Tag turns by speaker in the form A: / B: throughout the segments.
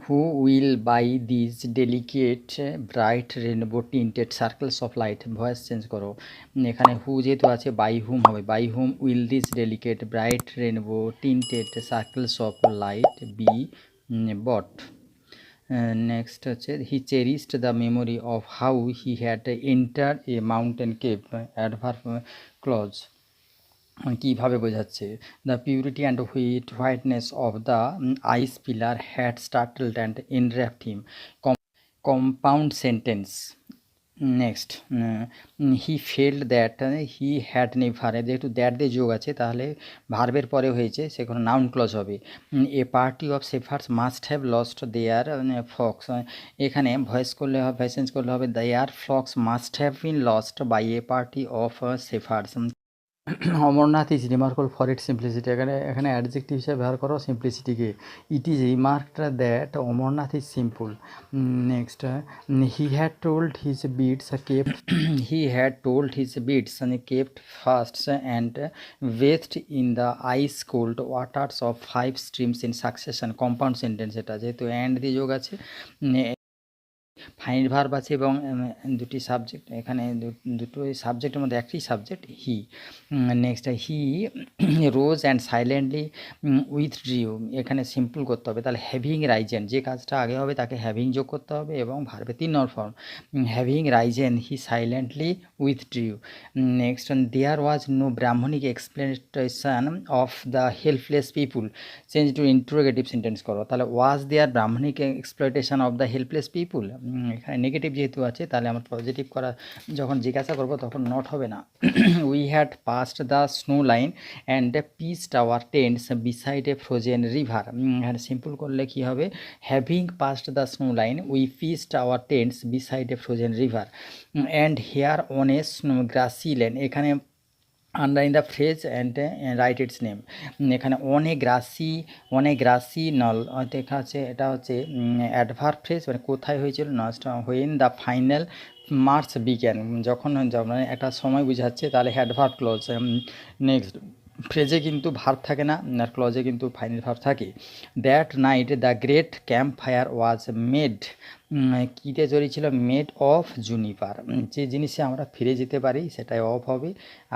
A: Who will buy this delicate bright rainbow tinted circles of light, voice change করো। এখানে who যেহেতু আছে by whom হবে, by whom will this delicate bright rainbow tinted circles of light be bought. Next হচ্ছে he cherished the memory of how he had enter a mountain cave, adverb clause কীভাবে বোঝাচ্ছে। The purity and whiteness of the ice pillar had startled and enwrapped him, compound sentence. Next he failed that he had never, যেহেতু that দিয়ে যোগ আছে তাহলে ভার্বের পরে হয়েছে, সেখানে নাউন ক্লজ হবে। A party of shepherds must have lost their flocks, এখানে ভয়েস করলে হবে, ভয়েস চেঞ্জ করলে হবে their flocks must have been lost by a party of shepherds. Amarnath is remarkable for it simplicity, এখানে অ্যাডজেক্টিভ হিসেবে ব্যবহার করো সিম্পলিসিটিকে। It is remarked that Amarnath is simple. Next he had told his beads kept, he had told his beads kept fasts and bathed in the ice cold waters of 5 streams in succession, compound sentence এটা, যেহেতু and দিয়ে যোগ আছে, finite verb আছে এবং দুটি subject, এখানে দুটো সাবজেক্টের মধ্যে একটি subject he. Next he rose and silently উইথড্রিউ, এখানে সিম্পল করতে হবে, তাহলে হ্যাভিং রাইজেন, যে কাজটা আগে হবে তাকে হ্যাভিং যোগ করতে হবে এবং ভার্বে 3 নম্বর form, having risen he silently withdrew. Next there was no brahmanical explanation of the helpless people, change to interrogative sentence করো, তাহলে was there ব্রাহ্মণিক exploitation of the helpless people, এখানে নেগেটিভ যেহেতু আছে তাহলে আমার পজিটিভ করা, যখন জিজ্ঞাসা করবো তখন নট হবে না। We had past the snow line and pitched our tents beside a frozen river, এখানে সিম্পল করলে কী হবে, having past the snow line we pitched our tents beside a frozen river and here on a grassy lane, এখানে underline the phrase and write its name, এখানে অনেক grassy নল দেখা আছে, এটা হচ্ছে অ্যাডভার্ব ফ্রেজ, মানে কোথায় হয়েছিল, নষ্ট হোয়েন দ্য ফাইনাল মার্চ বিজ্ঞান, যখন মানে একটা সময় বোঝাচ্ছে তাহলে অ্যাডভার্ব ক্লজ। নেক্সট ফ্রেজে কিন্তু ভার্ব থাকে না, আর ক্লজে কিন্তু ফাইনাল ভার্ব থাকে। That night the great camp fire was made, কীতে চলেছিল, মেড অফ জুনিপার, যে জিনিসে আমরা ফিরে যেতে পারি সেটাই অফ হবে,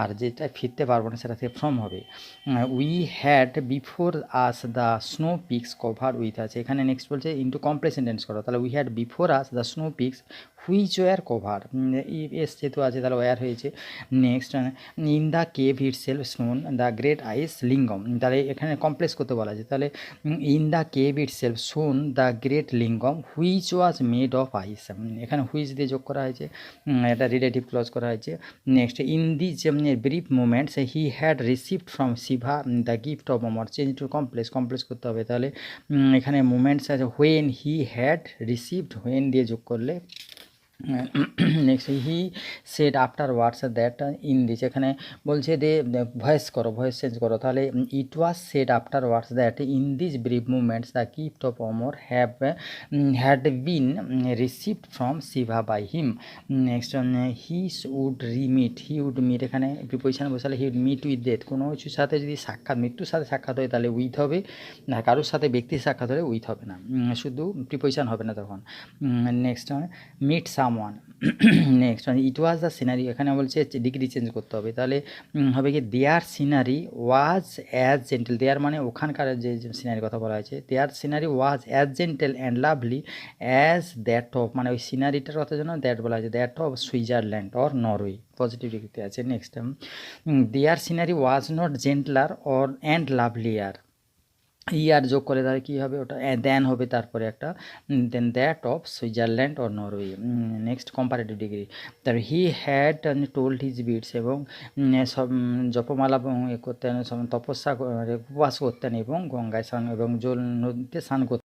A: আর যেটা ফিরতে পারবো না সেটা থেকে ফ্রম হবে। We had before us the snow peaks cover with আছে, এখানে নেক্সট বলছে ইন্টু কমপ্লেক্স সেন্টেন্স করো, তাহলে we had before us the snow peaks which were cover, S যেহেতু আছে তাহলে ওয়ার হয়েছে। Next in the cave itself shone the great ice lingam, তাহলে এখানে কমপ্লেক্স করতে বলা আছে, তাহলে in the cave itself shone the great lingam which was made of আইস, এখানে হুইচ দিয়ে যোগ করা হয়েছে, এটা রিলেটিভ ক্লজ করা হয়েছে। Next in this brief moments he had received from Shiva the gift of amar, change to complex করতে হবে, তাহলে এখানে মোমেন্টস আছে when he had received, when দিয়ে যোগ করলে। Next he said afterwards that in this, এখানে বলছে যে ভয়েস চেঞ্জ করো, তাহলে it was said afterwards that in this brief movements the gift of amar had been received from Shiva by him. Next he would meet, এখানে preposition বসালে he would meet with death, কোনো কিছুর সাথে যদি মৃত্যুর সাথে সাক্ষাৎ হয় তাহলে উইথ হবে, না কারোর সাথে ব্যক্তির সাক্ষাৎ হলে উইথ হবে না, শুধু প্রিপোজিশন হবে না তখন। Next meet someone. Next it was the scenery, এখানে বলছে ডিগ্রি চেঞ্জ করতে হবে, তাহলে হবে কি their scenery was as gentle, their মানে ওখানকার যে সিনারির কথা বলা হয়েছে, their scenery was as gentle and lovely as that of, মানে ওই সিনারিটার কথা জন্য দ্যাট বলা হয়েছে, that of Switzerland or Norway, positive ডিগ্রিতে আছে। Next their scenery was not gentler or and lovelier, ইয়ার যোগ করে তাহলে কী হবে, ওটা দেন হবে, তারপরে একটা then that of Switzerland or Norway. Next comparative degree, তারপরে he had told his beads, এবং সব জপমালা করতেন, তপস্যা উপবাস করতেন এবং গঙ্গায় স্নান এবং জল নদীতে স্নান করতেন,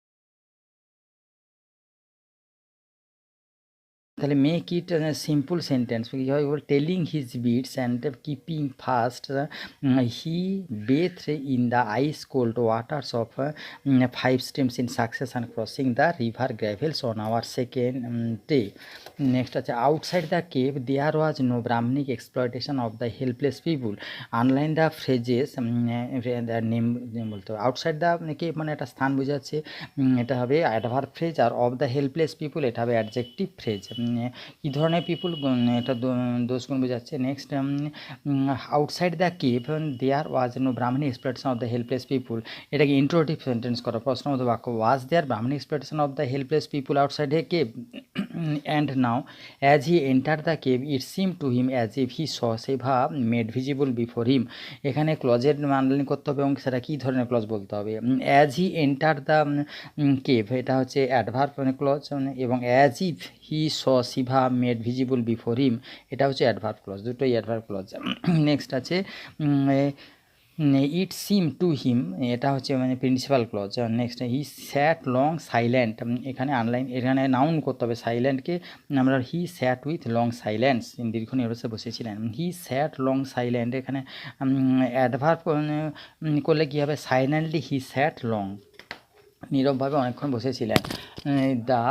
A: তাহলে মেক ইট সিম্পল সেন্টেন্স কী হয়, telling his beads and keeping fast he bathed in the ice cold waters of 5 streams in succession crossing the river gravels on our second day. Next আছে outside the cave there was no Brahminic exploitation of the helpless people. Underline the phrases name বলতে হবে। Outside the cave মানে একটা স্থান বোঝাচ্ছে, এটা হবে adverb phrase, আর অফ দ্য হেল্পলেস পিপুল এটা হবে অ্যাডজেক্টিভ ফ্রেজ। কী ধরনের পিপুল, এটা দোষগুণ বোঝাচ্ছে। Next outside the cave there was no Brahminic exploitation of the helpless people, এটাকে ইন্ট্রোগেটিভ সেন্টেন্স করো, প্রশ্নবোধক বাক্য। Was there ব্রাহ্মণিক exploitation of the helpless people outside a cave and now as he entered the cave it seemed to him as if he saw Shiva made visible before him। এখানে ক্লজের underline করতে হবে এবং সেটা কী ধরনের clause বলতে হবে। As he enter the cave এটা হচ্ছে অ্যাডভার্ব ক্লজ, এবং as if he saw Shiva made visible before him এটা হচ্ছে অ্যাডভার্ব ক্লজ, দুটোই অ্যাডভার্ব ক্লজ। নেক্সট আছে ইট সিম টু হিম এটা হচ্ছে principal clause. Next he sat long silent, এখানে আনলাইন, এখানে নাউন করতে হবে সাইলেন্টকে, আমরা he sat with long silence দীর্ঘ নিরসে বসেছিলেন। হি স্যাট লং সাইলেন্ট এখানে অ্যাডভার্ব করলে কী হবে, সাইলেন্টলি হি স্যাট লং, নীরবভাবে অনেকক্ষণ বসেছিলেন। The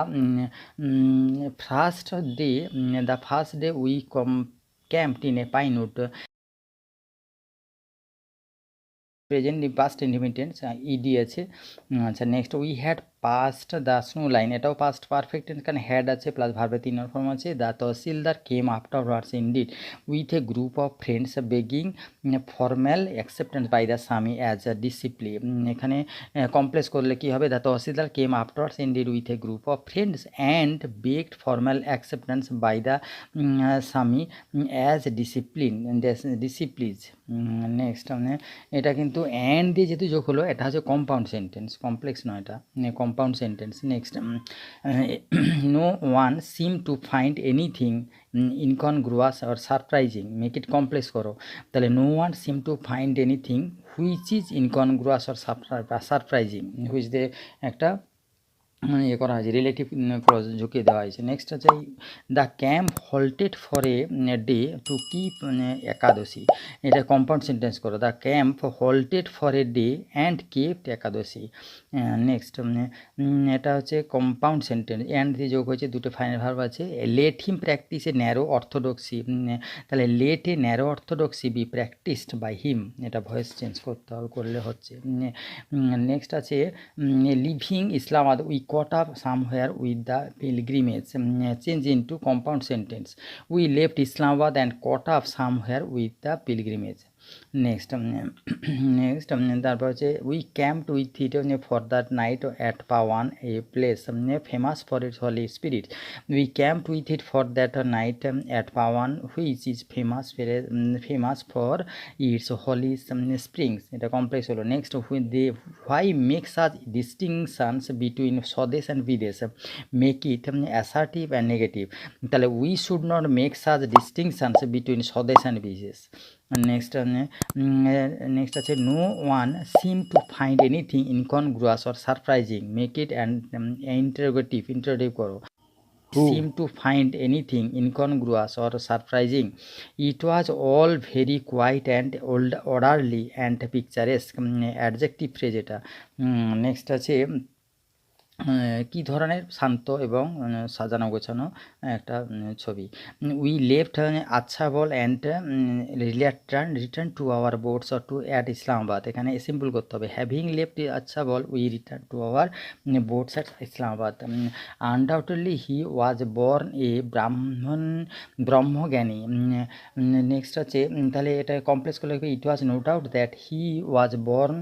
A: first day we camped in a pinewood, present past independence ED আছে। আচ্ছা next we had past the snow line, এটাও পাস্ট পারফেক্ট টেন্স, কারণ হ্যাড আছে প্লাস ভার্বের 3 ফর্ম আছে। The Tahsildar came afterwards indeed with a group of friends begging formal acceptance by the Swami as a discipline, এখানে complex করলে কী হবে, the Tahsildar came afterwards indeed with a group of friends and begged formal acceptance by the Swami as disciples. Next এটা কিন্তু and দিয়ে যেহেতু যোগ হলো, এটা হচ্ছে কম্পাউন্ড সেন্টেন্স, কমপ্লেক্স নয়, এটা compound sentence. Next no one seem to find anything incongruous or surprising, make it complex করো, তাহলে no one seem to find anything which is incongruous or surprising, which দিয়ে একটা ইয়ে করা হয়েছে, রিলেটিভ ক্লজ ঝুঁকিয়ে দেওয়া হয়েছে। নেক্সট হচ্ছে the camp halted for a day to keep Ekadashi, এটা কম্পাউন্ড সেন্টেন্স করো, the camp halted for a day and kept Ekadashi. Next এটা হচ্ছে কম্পাউন্ড সেন্টেন্স, অ্যান্ড দিয়ে যোগ হয়েছে, দুটো ফাইনাল ভার্ব আছে। Let him practise a narrow orthodoxy, তাহলে let a narrow orthodoxy be practised by him, এটা ভয়েস চেঞ্জ করতে হবে, করলে হচ্ছে। নেক্সট আছে leaving Islamabad we caught up somewhere with the pilgrimage, change into compound sentence, we left Islamabad and caught up somewhere with the pilgrimage। Next তারপর হচ্ছে we camped with it for that night at Pawan a place famous for its holy spirit, we camped with it for that night at Pawan which is famous for its holy springs, এটা complex হলো। Next why make such distinctions between swadesh and videsh, make it assertive and negative, তাহলে we should not make such distinctions between swadesh and videsh. Next আছে no one seem to find anything incongruous or surprising, make it and interrogative করো, seem to find anything incongruous or surprising, it was all very quiet and orderly and picturesque, adjective phrase এটা। Next আছে কী ধরনের, শান্ত এবং সাজানো গোছানো একটা ছবি। We left Achabal and return to our boats or to at Islamabad, এখানে সিম্পল করতে হবে, having left Achabal we return to our boats at Islamabad. Undoubtedly he was born a Brahmajnani. Next আছে তাহলে এটা কমপ্লেক্স করলে it was no doubt that he was born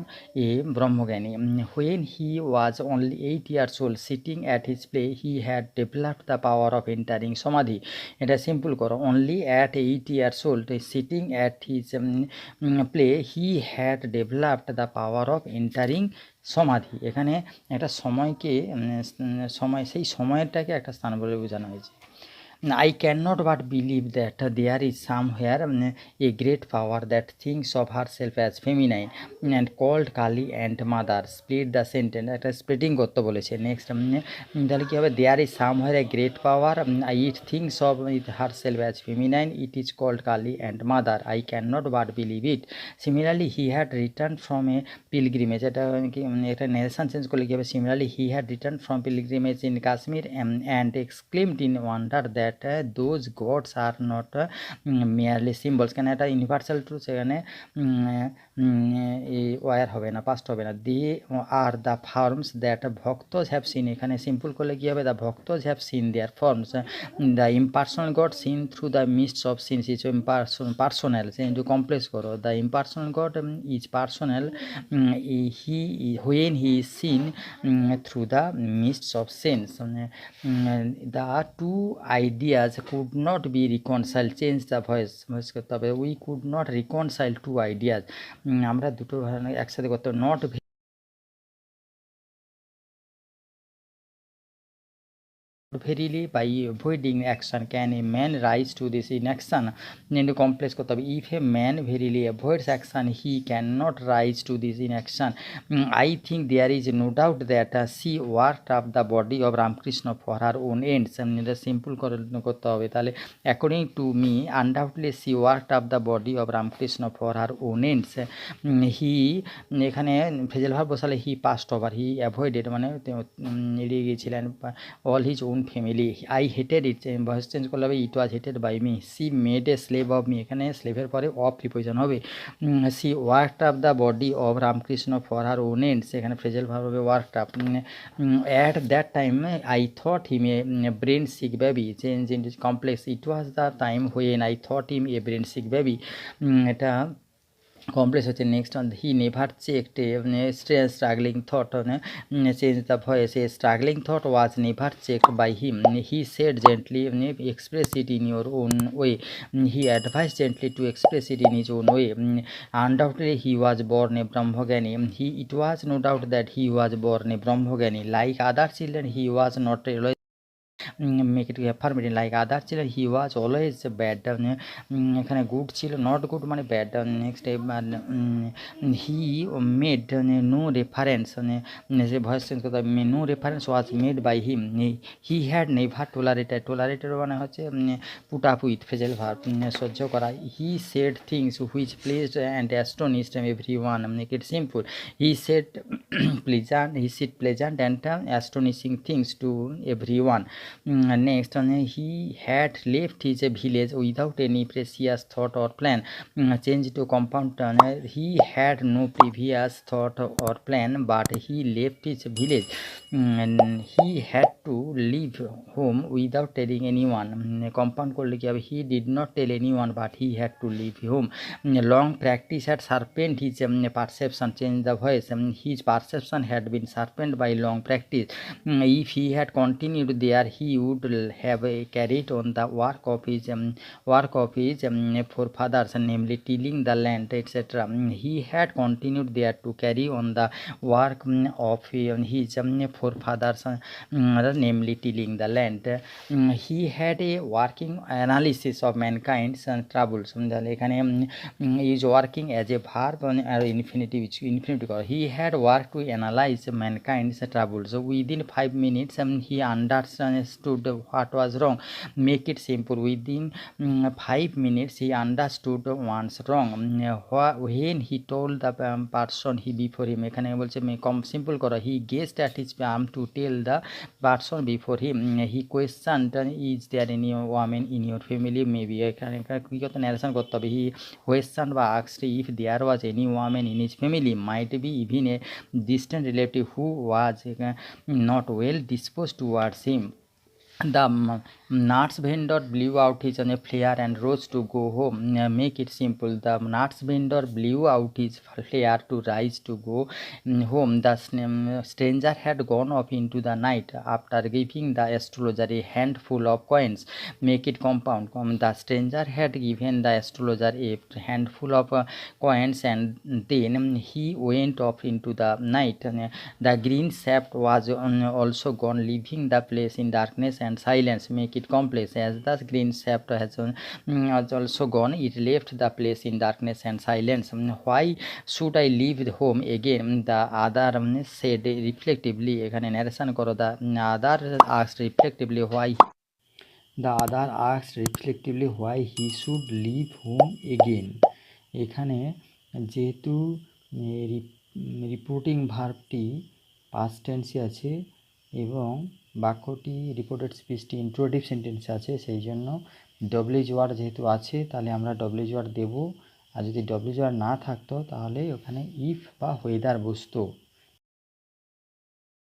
A: a Brahmajnani, when he was only 8 years old sitting at his play he had developed the power of entering samadhi, এটা simple করো, only at 8 years old sitting at his play he had developed the power of entering সমাধি, এখানে একটা সময়কে সময়, সেই সময়টাকে একটা স্থান বলে বোঝানো হয়েছে। I cannot but believe that there is somewhere a great power that thinks of herself as feminine and called Kali and mother. Split the sentence. একটা স্প্লিটিং করতে বলেছে। নেক্সট তাহলে কী হবে, there is somewhere a great power, it thinks of it herself as feminine, it is called Kali and mother, I can not but believe it. Similarly he had return from a pilgrimage, এটা কি এটা narration change করলে কী হবে, similarly he had return from pilgrimage in Kashmir and exclaimed in wonder that those gods are not merely symbols. কেন এটা universal truth, সেখানে war হবে না, পাস্ট হবে না। The are the forms that bhaktas have seen, এখানে সিম্পল করলে কী হবে, the bhaktas have seen their forms, the impersonal God seen through the mists of sins is personal, কিন্তু কমপ্লেক্স করো, the impersonal God is personal, he when he is seen through the mists of sins. The two ideas could not be reconcile, change the voice করতে হবে, we could not reconcile two ideas, আমরা দুটো একসাথে করতে হবে। Not verily by avoiding action can a man rise to this inaction, into complex করতে হবে, if a man verily avoids action he cannot rise to this inaction. I think there is no doubt that she worked up the body of Ramakrishna for her own ends, এটা simple করতে হবে, তাহলে according to me undoubtedly she worked up the body of Ramakrishna for her own ends. হি এখানে phrasal verb বসালে he passed over, he avoided মানে এড়িয়ে গিয়েছিলেন all his own family. I hated it, voice change করলে হবে it was hated by me. She made a slave of me, এখানে স্লেভের পরে অফ প্রিপোজিশন হবে। She worked up the body of Ramakrishna for her own ends, এখানে phrasal verb হবে worked up. At that time I thought him a brain sick baby, change in complex, it was the time when I thought him a brain sick baby, এটা complex হচ্ছে। Next he never checked struggling thought, change the voice, a struggling thought was never checked by him, he said gently express it in your own way, he advise gently to express it in his own way. Undoubtedly he was born a Brahmajnani, it was no doubt that he was born a Brahmajnani. Like other children he was not make it affirmative, like other children he was always bad, এখানে good ছিল, not good মানে bad. Next he made no reference, যে voice change করতে হবে, no reference was made by him. He had never tolerated, tolerated মানে হচ্ছে put up with, phrasal verb সহ্য করা। He said things which pleased and astonished everyone, make it simple, he said pleasant and astonishing things to every one. Next, he had left his village without any previous thought or plan, change to compound, he had no previous thought or plan but he left his village, and he had to leave home without telling anyone, compound করলে কি হবে, he did not tell anyone but he had to leave home. Long practice had sharpened his perception, change the voice, his perception had been sharpened by long practice. If he had continued there he would have carried on the work of his forefathers, namely tilling the land, etc. He had continued there to carry on the work of his forefathers, namely tilling the land. He had a working analysis of mankind's troubles, এখানে is working as a verb R infinitive করো, he had worked to analyze mankind's troubles within 5 minutes, he understood what was wrong, make it simple, within 5 minutes he understood what's wrong, when he told the person he before him, এখানে বলছে simple করো, he gazed at his palm to tell the person before him, he questioned is there any woman in your family, maybe এখানে কি করতে narration করতে হবে, he questioned বা asked if there was any woman in his family, might be even a distant relative who was not well disposed towards him. The nuts vendor blew out his flare and rose to go home, make it simple, the nuts vendor blew out his flare to rise to go home. The stranger had gone off into the night after giving the astrologer a handful of coins, make it compound, the stranger had given the astrologer a handful of coins and then he went off into the night, the green shaft was also gone, leaving the place in darkness and silence, make it it complex. As the green shaft has also gone, it left the place in darkness and silence. Why should I leave the home again? The other said reflectively. এখানে narration করো. The other asked reflectively why. The other asked reflectively why he should leave home again. এখানে যেহেতু reporting ভার্বটি past টেন্সে আছে এবং বাক্যটি reported স্পিচটি ইন্ট্রোডাক্টিভ সেন্টেন্সে আছে, সেই জন্য ডব্লিউএইচ ওয়ার্ড যেহেতু আছে তাহলে আমরা ডব্লিউএইচ ওয়ার্ড দেবো। আর যদি ডব্লিউএইচ ওয়ার্ড না থাকতো তাহলে ওখানে ইফ বা ওয়েদার বসতো।